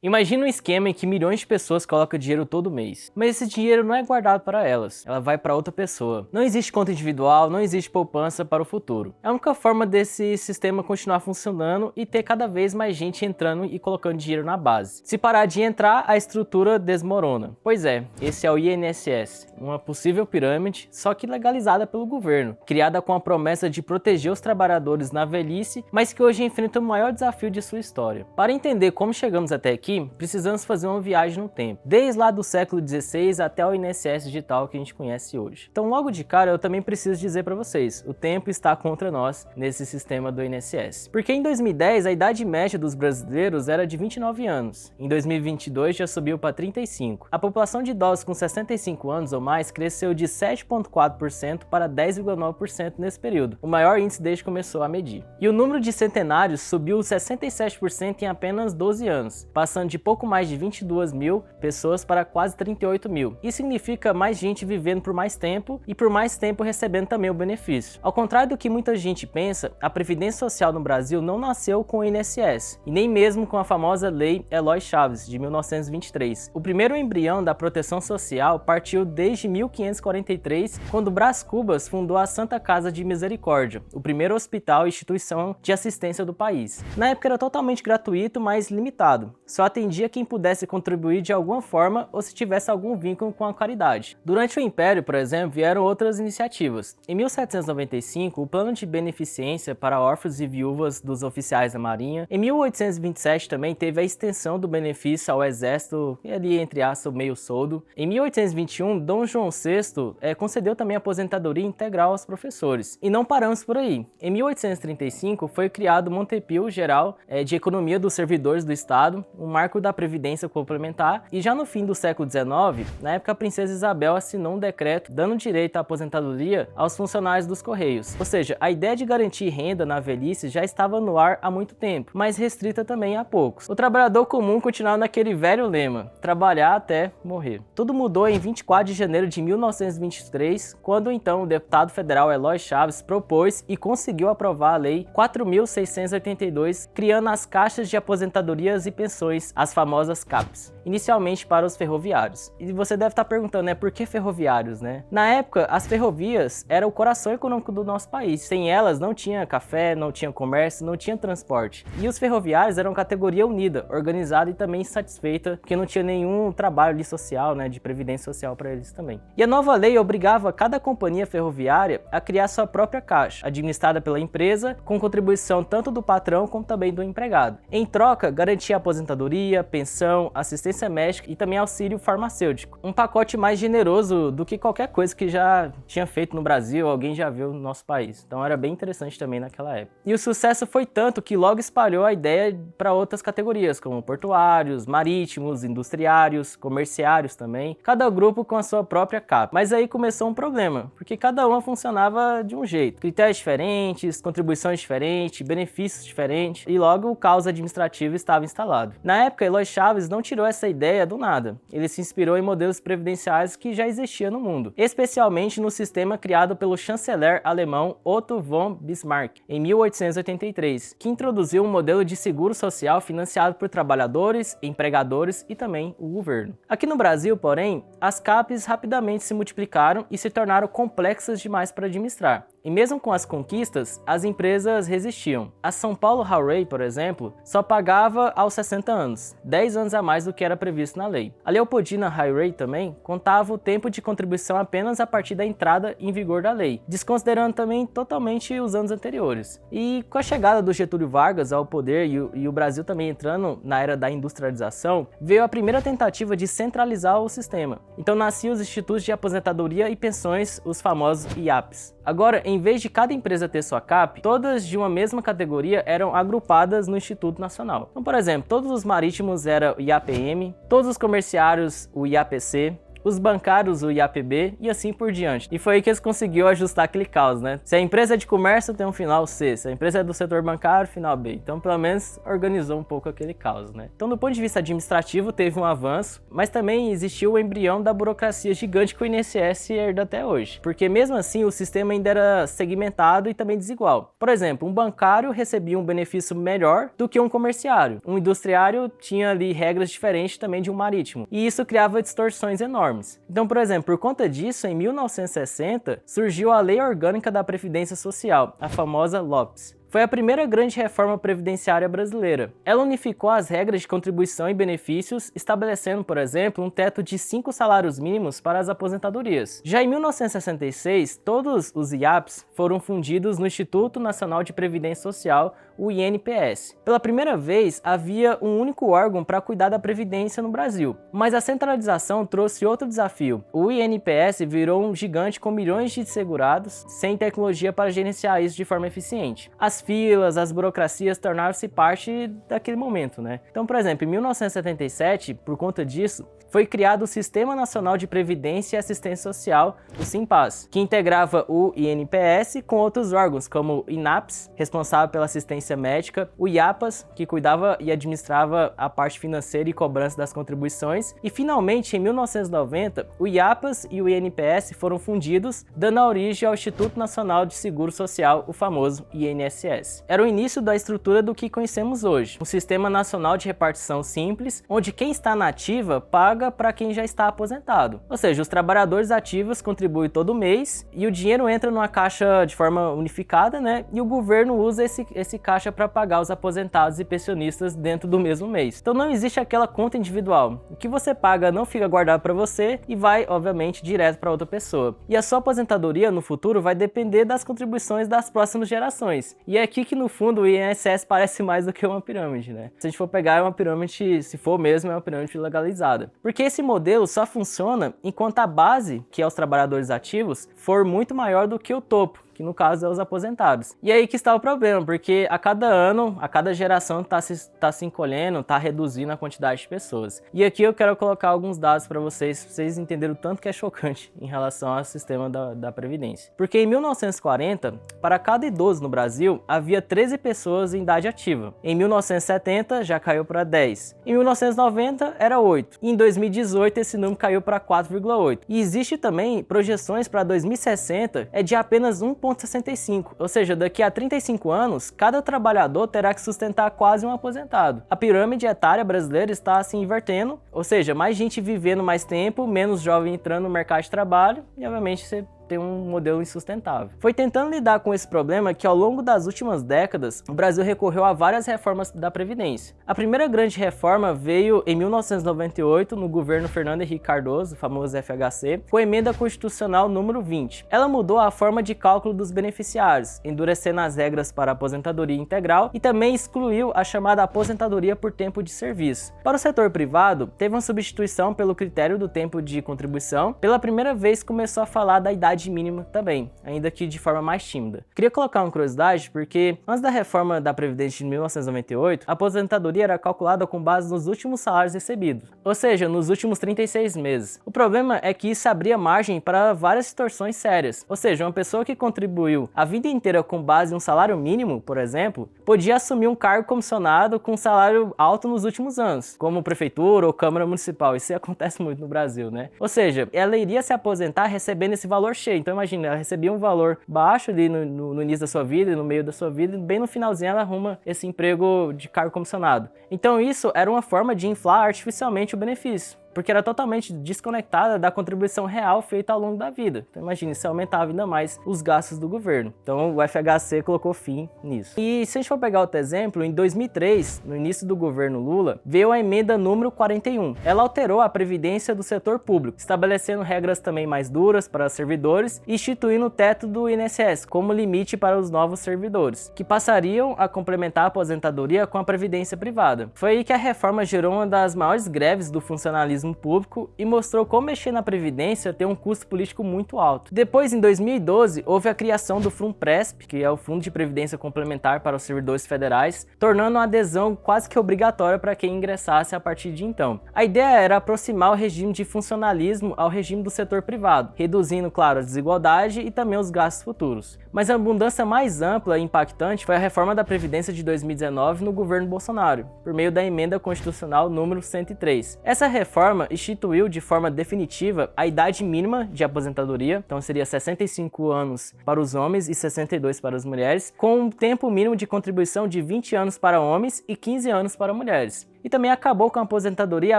Imagina um esquema em que milhões de pessoas colocam dinheiro todo mês, mas esse dinheiro não é guardado para elas, ela vai para outra pessoa. Não existe conta individual, não existe poupança para o futuro. É a única forma desse sistema continuar funcionando e ter cada vez mais gente entrando e colocando dinheiro na base. Se parar de entrar, a estrutura desmorona. Pois é, esse é o INSS, uma possível pirâmide, só que legalizada pelo governo, criada com a promessa de proteger os trabalhadores na velhice, mas que hoje enfrenta o maior desafio de sua história. Para entender como chegamos até aqui, precisamos fazer uma viagem no tempo, desde lá do século XVI até o INSS digital que a gente conhece hoje. Então logo de cara eu também preciso dizer para vocês, o tempo está contra nós nesse sistema do INSS. Porque em 2010 a idade média dos brasileiros era de 29 anos, em 2022 já subiu para 35. A população de idosos com 65 anos ou mais cresceu de 7,4% para 10,9% nesse período, o maior índice desde que começou a medir. E o número de centenários subiu 67% em apenas 12 anos, passando de pouco mais de 22 mil pessoas para quase 38 mil. Isso significa mais gente vivendo por mais tempo e por mais tempo recebendo também o benefício. Ao contrário do que muita gente pensa, a Previdência Social no Brasil não nasceu com o INSS, e nem mesmo com a famosa Lei Eloy Chaves, de 1923. O primeiro embrião da proteção social partiu desde 1543, quando Brás Cubas fundou a Santa Casa de Misericórdia, o primeiro hospital e instituição de assistência do país. Na época era totalmente gratuito, mas limitado. Só atendia quem pudesse contribuir de alguma forma ou se tivesse algum vínculo com a caridade. Durante o Império, por exemplo, vieram outras iniciativas. Em 1795, o Plano de Beneficência para órfãos e viúvas dos oficiais da Marinha. Em 1827 também teve a extensão do benefício ao exército, ali entre aspas, meio soldo. Em 1821, Dom João VI concedeu também a aposentadoria integral aos professores. E não paramos por aí. Em 1835 foi criado o Montepio Geral de Economia dos Servidores do Estado, um marco da Previdência Complementar, e já no fim do século XIX, na época a princesa Isabel assinou um decreto dando direito à aposentadoria aos funcionários dos Correios. Ou seja, a ideia de garantir renda na velhice já estava no ar há muito tempo, mas restrita também a poucos. O trabalhador comum continuava naquele velho lema, trabalhar até morrer. Tudo mudou em 24 de janeiro de 1923, quando então o deputado federal Eloy Chaves propôs e conseguiu aprovar a Lei 4.682, criando as caixas de aposentadorias e pensões, as famosas CAPs, inicialmente para os ferroviários. E você deve estar perguntando, por que ferroviários, né? Na época, as ferrovias eram o coração econômico do nosso país. Sem elas, não tinha café, não tinha comércio, não tinha transporte. E os ferroviários eram categoria unida, organizada e também satisfeita, porque não tinha nenhum trabalho ali social, né, de previdência social para eles também. E a nova lei obrigava cada companhia ferroviária a criar sua própria caixa, administrada pela empresa, com contribuição tanto do patrão como também do empregado. Em troca, garantia aposentadoria, pensão, assistência médica e também auxílio farmacêutico. Um pacote mais generoso do que qualquer coisa que já tinha feito no Brasil, alguém já viu no nosso país. Então era bem interessante também naquela época. E o sucesso foi tanto que logo espalhou a ideia para outras categorias, como portuários, marítimos, industriários, comerciários também, cada grupo com a sua própria capa. Mas aí começou um problema, porque cada uma funcionava de um jeito. Critérios diferentes, contribuições diferentes, benefícios diferentes, e logo o caos administrativo estava instalado. Na época, Eloy Chaves não tirou essa ideia do nada. Ele se inspirou em modelos previdenciários que já existiam no mundo, especialmente no sistema criado pelo chanceler alemão Otto von Bismarck em 1883, que introduziu um modelo de seguro social financiado por trabalhadores, empregadores e também o governo. Aqui no Brasil, porém, as CAPs rapidamente se multiplicaram e se tornaram complexas demais para administrar. E mesmo com as conquistas, as empresas resistiam. A São Paulo Railway, por exemplo, só pagava aos 60 anos, 10 anos a mais do que era previsto na lei. A Leopoldina Railway também contava o tempo de contribuição apenas a partir da entrada em vigor da lei, desconsiderando também totalmente os anos anteriores. E com a chegada do Getúlio Vargas ao poder e o Brasil também entrando na era da industrialização, veio a primeira tentativa de centralizar o sistema. Então nasciam os institutos de aposentadoria e pensões, os famosos IAPs. Agora, em vez de cada empresa ter sua CAP, todas de uma mesma categoria eram agrupadas no Instituto Nacional. Então, por exemplo, todos os marítimos eram o IAPM, todos os comerciários o IAPC, os bancários o IAPB e assim por diante. E foi aí que eles conseguiram ajustar aquele caos, né? Se a empresa é de comércio, tem um final C, se a empresa é do setor bancário, final B. Então, pelo menos, organizou um pouco aquele caos, né? Então, do ponto de vista administrativo, teve um avanço, mas também existiu o embrião da burocracia gigante que o INSS herda até hoje. Porque mesmo assim, o sistema ainda era segmentado e também desigual. Por exemplo, um bancário recebia um benefício melhor do que um comerciário. Um industriário tinha ali regras diferentes também de um marítimo. E isso criava distorções enormes. Então, por exemplo, por conta disso, em 1960, surgiu a Lei Orgânica da Previdência Social, a famosa LOPS. Foi a primeira grande reforma previdenciária brasileira. Ela unificou as regras de contribuição e benefícios, estabelecendo, por exemplo, um teto de 5 salários mínimos para as aposentadorias. Já em 1966, todos os IAPs foram fundidos no Instituto Nacional de Previdência Social, o INPS. Pela primeira vez, havia um único órgão para cuidar da previdência no Brasil. Mas a centralização trouxe outro desafio. O INPS virou um gigante com milhões de segurados, sem tecnologia para gerenciar isso de forma eficiente. As filas, as burocracias tornaram-se parte daquele momento, né? Então, por exemplo, em 1977, por conta disso, foi criado o Sistema Nacional de Previdência e Assistência Social, o SINPAS, que integrava o INPS com outros órgãos, como o INAPS, responsável pela assistência médica, o IAPAS, que cuidava e administrava a parte financeira e cobrança das contribuições, e finalmente, em 1990, o IAPAS e o INPS foram fundidos, dando origem ao Instituto Nacional de Seguro Social, o famoso INSS. Era o início da estrutura do que conhecemos hoje, um sistema nacional de repartição simples, onde quem está na ativa paga para quem já está aposentado. Ou seja, os trabalhadores ativos contribuem todo mês e o dinheiro entra numa caixa de forma unificada, né? E o governo usa esse caixa para pagar os aposentados e pensionistas dentro do mesmo mês. Então não existe aquela conta individual. O que você paga não fica guardado para você e vai, obviamente, direto para outra pessoa. E a sua aposentadoria no futuro vai depender das contribuições das próximas gerações. E é aqui que, no fundo, o INSS parece mais do que uma pirâmide, né? Se a gente for pegar, é uma pirâmide, se for mesmo, é uma pirâmide legalizada. Porque esse modelo só funciona enquanto a base, que é os trabalhadores ativos, for muito maior do que o topo, que no caso é os aposentados. E aí que está o problema, porque a cada ano, a cada geração está se encolhendo, está reduzindo a quantidade de pessoas. E aqui eu quero colocar alguns dados para vocês entenderem o tanto que é chocante em relação ao sistema da Previdência. Porque em 1940, para cada idoso no Brasil, havia 13 pessoas em idade ativa. Em 1970, já caiu para 10. Em 1990, era 8. E em 2018, esse número caiu para 4,8. E existe também projeções para 2060, de apenas 1,65, ou seja, daqui a 35 anos, cada trabalhador terá que sustentar quase um aposentado. A pirâmide etária brasileira está se invertendo, ou seja, mais gente vivendo mais tempo, menos jovem entrando no mercado de trabalho e, obviamente, você tem um modelo insustentável. Foi tentando lidar com esse problema que, ao longo das últimas décadas, o Brasil recorreu a várias reformas da Previdência. A primeira grande reforma veio em 1998, no governo Fernando Henrique Cardoso, o famoso FHC, com a emenda constitucional número 20. Ela mudou a forma de cálculo dos beneficiários, endurecendo as regras para a aposentadoria integral e também excluiu a chamada aposentadoria por tempo de serviço. Para o setor privado, teve uma substituição pelo critério do tempo de contribuição. Pela primeira vez, começou a falar da idade mínima também, ainda que de forma mais tímida. Queria colocar uma curiosidade, porque antes da reforma da Previdência de 1998, a aposentadoria era calculada com base nos últimos salários recebidos, ou seja, nos últimos 36 meses. O problema é que isso abria margem para várias distorções sérias, ou seja, uma pessoa que contribuiu a vida inteira com base em um salário mínimo, por exemplo, podia assumir um cargo comissionado com um salário alto nos últimos anos, como prefeitura ou câmara municipal. Isso acontece muito no Brasil, né? Ou seja, ela iria se aposentar recebendo esse valor cheio. Então imagina, ela recebia um valor baixo ali no início da sua vida, no meio da sua vida, e bem no finalzinho ela arruma esse emprego de cargo comissionado. Então isso era uma forma de inflar artificialmente o benefício, porque era totalmente desconectada da contribuição real feita ao longo da vida. Então imagine, isso aumentava ainda mais os gastos do governo. Então o FHC colocou fim nisso. E se a gente for pegar outro exemplo, em 2003, no início do governo Lula, veio a emenda número 41. Ela alterou a previdência do setor público, estabelecendo regras também mais duras para servidores e instituindo o teto do INSS como limite para os novos servidores, que passariam a complementar a aposentadoria com a previdência privada. Foi aí que a reforma gerou uma das maiores greves do funcionalismo funcionalismo público e mostrou como mexer na Previdência tem um custo político muito alto. Depois, em 2012, houve a criação do FUNPRESP, que é o Fundo de Previdência Complementar para os Servidores Federais, tornando a adesão quase que obrigatória para quem ingressasse a partir de então. A ideia era aproximar o regime de funcionalismo ao regime do setor privado, reduzindo, claro, a desigualdade e também os gastos futuros. Mas a mudança mais ampla e impactante foi a reforma da Previdência de 2019 no governo Bolsonaro, por meio da Emenda Constitucional número 103. Essa reforma instituiu de forma definitiva a idade mínima de aposentadoria, então seria 65 anos para os homens e 62 para as mulheres, com um tempo mínimo de contribuição de 20 anos para homens e 15 anos para mulheres. E também acabou com a aposentadoria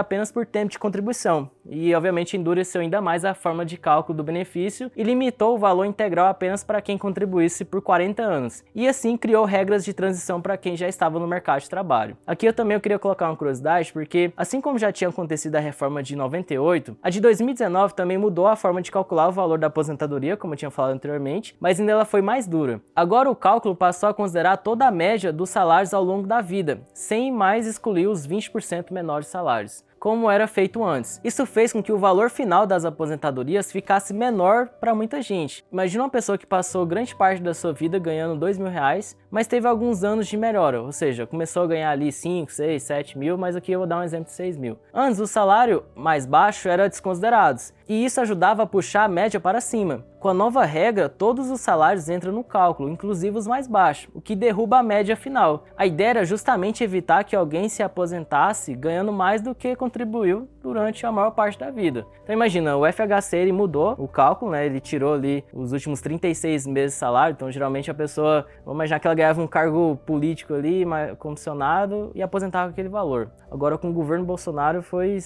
apenas por tempo de contribuição, e obviamente endureceu ainda mais a forma de cálculo do benefício e limitou o valor integral apenas para quem contribuísse por 40 anos, e assim criou regras de transição para quem já estava no mercado de trabalho. Aqui eu queria colocar uma curiosidade, porque assim como já tinha acontecido a reforma de 98, a de 2019 também mudou a forma de calcular o valor da aposentadoria, como eu tinha falado anteriormente, mas ainda ela foi mais dura. Agora o cálculo passou a considerar toda a média dos salários ao longo da vida, sem mais excluir os 20% menores salários, como era feito antes. Isso fez com que o valor final das aposentadorias ficasse menor para muita gente. Imagina uma pessoa que passou grande parte da sua vida ganhando R$2.000, mas teve alguns anos de melhora, ou seja, começou a ganhar ali 5, 6, 7 mil, mas aqui eu vou dar um exemplo de 6 mil. Antes, o salário mais baixo era desconsiderado, e isso ajudava a puxar a média para cima. Com a nova regra, todos os salários entram no cálculo, inclusive os mais baixos, o que derruba a média final. A ideia era justamente evitar que alguém se aposentasse ganhando mais do que contribuiu durante a maior parte da vida. Então imagina, o FHC ele mudou o cálculo, né? Ele tirou ali os últimos 36 meses de salário, então geralmente a pessoa, vamos imaginar que ela ganhava um cargo político ali, comissionado, e aposentava com aquele valor. Agora com o governo Bolsonaro foi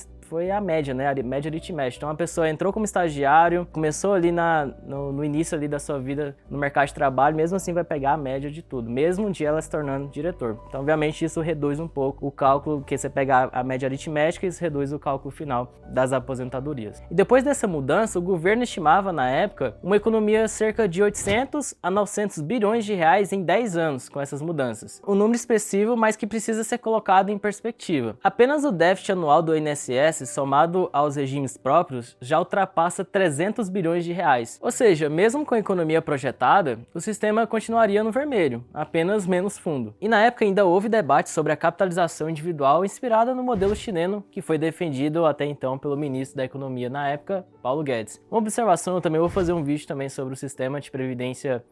a média, né? A média aritmética. Então a pessoa entrou como estagiário, começou ali no início ali da sua vida no mercado de trabalho, mesmo assim vai pegar a média de tudo, mesmo um dia ela se tornando diretor. Então obviamente isso reduz um pouco o cálculo, que você pega a média aritmética e isso reduz o cálculo final das aposentadorias. E depois dessa mudança, o governo estimava na época uma economia cerca de 800 a 900 bilhões de reais em 10 anos com essas mudanças. Um número expressivo, mas que precisa ser colocado em perspectiva. Apenas o déficit anual do INSS, somado aos regimes próprios, já ultrapassa 300 bilhões de reais. Ou seja, mesmo com a economia projetada, o sistema continuaria no vermelho, apenas menos fundo. E na época ainda houve debate sobre a capitalização individual inspirada no modelo chileno, que foi defendido até então pelo ministro da Economia na época, Paulo Guedes. Uma observação, eu também vou fazer um vídeo também sobre o sistema de previdência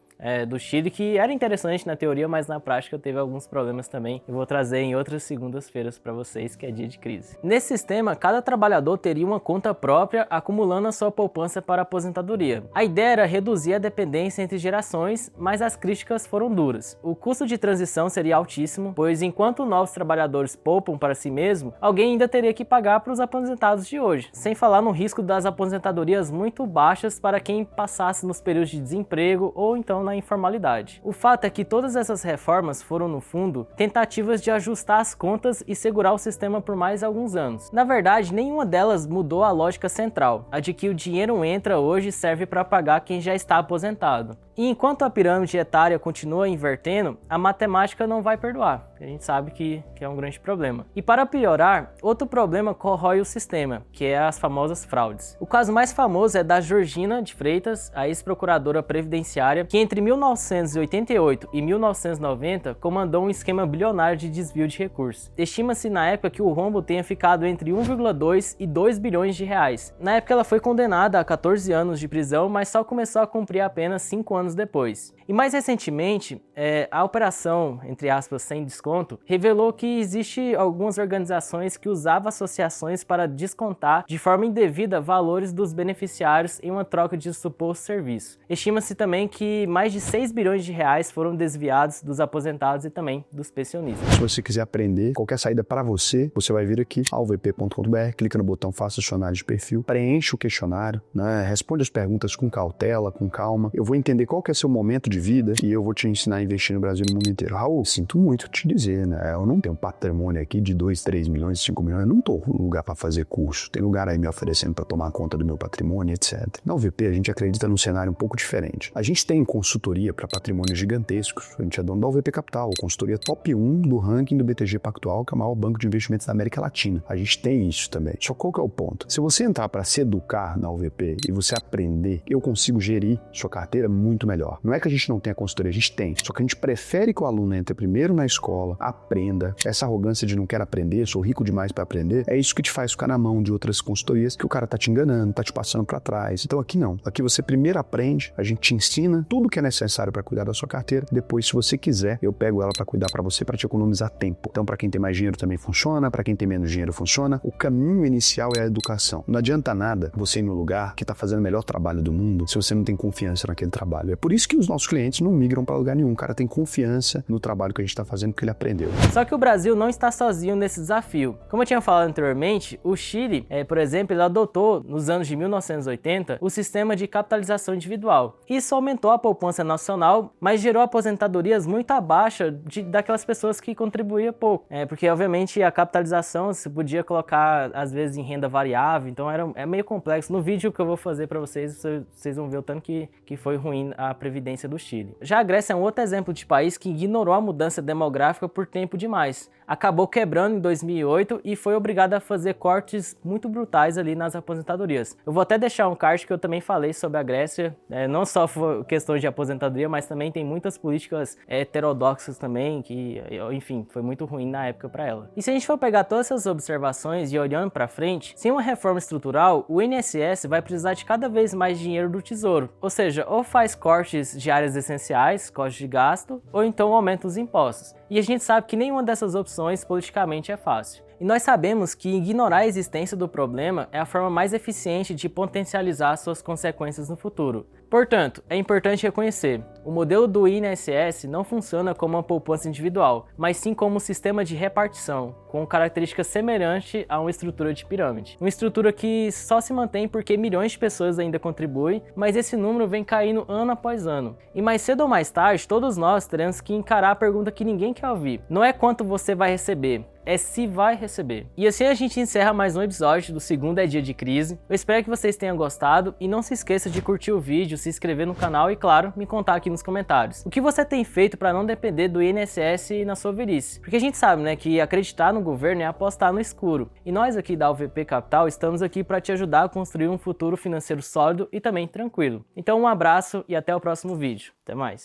do Chile, que era interessante na teoria, mas na prática teve alguns problemas também. Eu vou trazer em outras segundas-feiras para vocês, que é dia de crise. Nesse sistema, cada trabalhador teria uma conta própria, acumulando a sua poupança para a aposentadoria. A ideia era reduzir a dependência entre gerações, mas as críticas foram duras. O custo de transição seria altíssimo, pois enquanto novos trabalhadores poupam para si mesmo, alguém ainda teria que pagar para os aposentados de hoje, sem falar no risco das aposentadorias muito baixas para quem passasse nos períodos de desemprego ou então na informalidade. O fato é que todas essas reformas foram, no fundo, tentativas de ajustar as contas e segurar o sistema por mais alguns anos. Na verdade, nenhuma delas mudou a lógica central, a de que o dinheiro entra hoje e serve para pagar quem já está aposentado. E enquanto a pirâmide etária continua invertendo, a matemática não vai perdoar. A gente sabe que é um grande problema. E para piorar, outro problema corrói o sistema, que é as famosas fraudes. O caso mais famoso é da Georgina de Freitas, a ex-procuradora previdenciária, que entre 1988 e 1990 comandou um esquema bilionário de desvio de recursos. Estima-se na época que o rombo tenha ficado entre 1,2 e 2 bilhões de reais. Na época ela foi condenada a 14 anos de prisão, mas só começou a cumprir apenas 5 anos depois. E mais recentemente, a operação, entre aspas, sem desconto, revelou que existe algumas organizações que usavam associações para descontar de forma indevida valores dos beneficiários em uma troca de suposto serviço. Estima-se também que mais de 6 bilhões de reais foram desviados dos aposentados e também dos pensionistas. Se você quiser aprender qualquer saída para você, você vai vir aqui, alvp.com.br, clica no botão Faça Questionário de Perfil, preenche o questionário, né, responde as perguntas com cautela, com calma. Eu vou entender qual que é seu momento de vida e eu vou te ensinar a investir no Brasil e no mundo inteiro. Raul, sinto muito te dizer, né? Eu não tenho patrimônio aqui de 2, 3 milhões, 5 milhões. Eu não tô no lugar para fazer curso. Tem lugar aí me oferecendo para tomar conta do meu patrimônio, etc. Na UVP, a gente acredita num cenário um pouco diferente. A gente tem consumidores consultoria para patrimônios gigantescos. A gente é dono da UVP Capital, consultoria top 1 do ranking do BTG Pactual, que é o maior banco de investimentos da América Latina. A gente tem isso também. Só qual que é o ponto? Se você entrar para se educar na UVP e você aprender, eu consigo gerir sua carteira muito melhor. Não é que a gente não tenha consultoria, a gente tem. Só que a gente prefere que o aluno entre primeiro na escola, aprenda. Essa arrogância de não quero aprender, sou rico demais para aprender, é isso que te faz ficar na mão de outras consultorias que o cara tá te enganando, tá te passando para trás. Então aqui não. Aqui você primeiro aprende, a gente te ensina tudo que é necessário para cuidar da sua carteira. Depois, se você quiser, eu pego ela para cuidar para você, para te economizar tempo. Então, para quem tem mais dinheiro também funciona, para quem tem menos dinheiro funciona. O caminho inicial é a educação. Não adianta nada você ir no lugar que tá fazendo o melhor trabalho do mundo se você não tem confiança naquele trabalho. É por isso que os nossos clientes não migram para lugar nenhum. O cara tem confiança no trabalho que a gente tá fazendo, porque ele aprendeu. Só que o Brasil não está sozinho nesse desafio. Como eu tinha falado anteriormente, o Chile, por exemplo, ele adotou nos anos de 1980 o sistema de capitalização individual. Isso aumentou a poupança nacional, mas gerou aposentadorias muito abaixo daquelas pessoas que contribuíam pouco. Porque, obviamente, a capitalização se podia colocar, às vezes, em renda variável, então é meio complexo. No vídeo que eu vou fazer para vocês vão ver o tanto que foi ruim a previdência do Chile. Já a Grécia é um outro exemplo de país que ignorou a mudança demográfica por tempo demais. Acabou quebrando em 2008 e foi obrigado a fazer cortes muito brutais ali nas aposentadorias. Eu vou até deixar um card que eu também falei sobre a Grécia, não só foi questão de aposentadoria, mas também tem muitas políticas heterodoxas também, que, enfim, foi muito ruim na época para ela. E se a gente for pegar todas essas observações e olhando para frente, sem uma reforma estrutural, o INSS vai precisar de cada vez mais dinheiro do Tesouro. Ou seja, ou faz cortes de áreas essenciais, cortes de gasto, ou então aumenta os impostos. E a gente sabe que nenhuma dessas opções politicamente é fácil. E nós sabemos que ignorar a existência do problema é a forma mais eficiente de potencializar suas consequências no futuro. Portanto, é importante reconhecer, o modelo do INSS não funciona como uma poupança individual, mas sim como um sistema de repartição, com características semelhantes a uma estrutura de pirâmide. Uma estrutura que só se mantém porque milhões de pessoas ainda contribuem, mas esse número vem caindo ano após ano. E mais cedo ou mais tarde, todos nós teremos que encarar a pergunta que ninguém quer ouvir. Não é quanto você vai receber, é se vai receber. E assim a gente encerra mais um episódio do Segundo é Dia de Crise. Eu espero que vocês tenham gostado e não se esqueça de curtir o vídeo, se inscrever no canal e, claro, me contar aqui nos comentários. O que você tem feito para não depender do INSS na sua velhice? Porque a gente sabe, né, que acreditar no governo é apostar no escuro. E nós aqui da UVP Capital estamos aqui para te ajudar a construir um futuro financeiro sólido e também tranquilo. Então um abraço e até o próximo vídeo. Até mais.